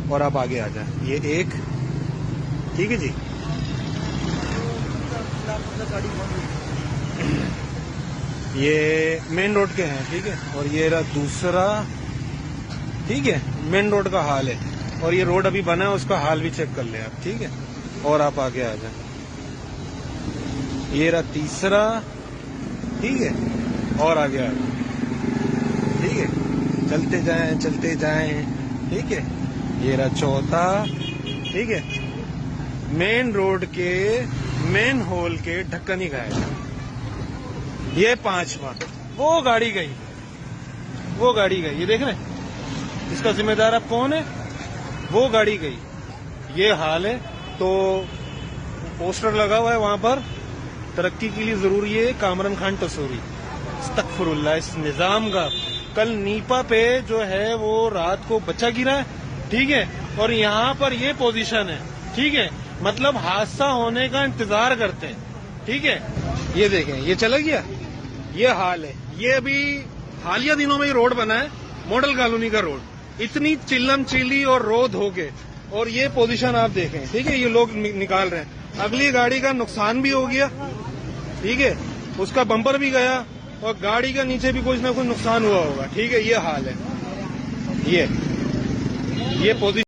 اور آپ آگے آ جائیں. یہ ایک ٹھیک ہے جی. یہ مین روڈ کے ہیں ٹھیک ہے. اور یہ رہا دوسرا ٹھیک ہے. مین روڈ کا حال ہے. اور یہ روڈ ابھی بنا ہے اس کا حال بھی چیک کر لیں آپ ٹھیک ہے. اور آپ آگے آ جائیں. یہ رہا تیسرا ٹھیک ہے. اور آگے آ جائیں ٹھیک ہے. چلتے جائیں ٹھیک ہے. یہ رہا چوتھا ٹھیک ہے. مین روڈ کے مین ہول کے ڈھکن ہی گائے. یہ پانچواں. وہ گاڑی گئی. یہ دیکھ رہے ہیں اس کا ذمہ دار اب کون ہے؟ وہ گاڑی گئی. یہ حال ہے. تو پوسٹر لگا ہوا ہے وہاں پر ترقی کے لیے ضروری ہے کامران خان ٹسوری. استغفر اللہ. اس نظام کا کل نیپا پہ جو ہے وہ رات کو بچہ گرا ہے ٹھیک ہے. اور یہاں پر یہ پوزیشن ہے ٹھیک ہے. مطلب حادثہ ہونے کا انتظار کرتے ہیں ٹھیک ہے. یہ دیکھیں یہ چلا گیا. یہ حال ہے. یہ ابھی حالیہ دنوں میں یہ روڈ بنا ہے ماڈل کالونی کا روڈ. اتنی چلم چیلی اور رود ہو کے اور یہ پوزیشن آپ دیکھیں ٹھیک ہے. یہ لوگ نکال رہے ہیں. اگلی گاڑی کا نقصان بھی ہو گیا ٹھیک ہے. اس کا بمپر بھی گیا اور گاڑی کا نیچے بھی کچھ نہ کچھ نقصان ہوا ہوگا ٹھیک ہے. یہ حال ہے. یہ پوزیشن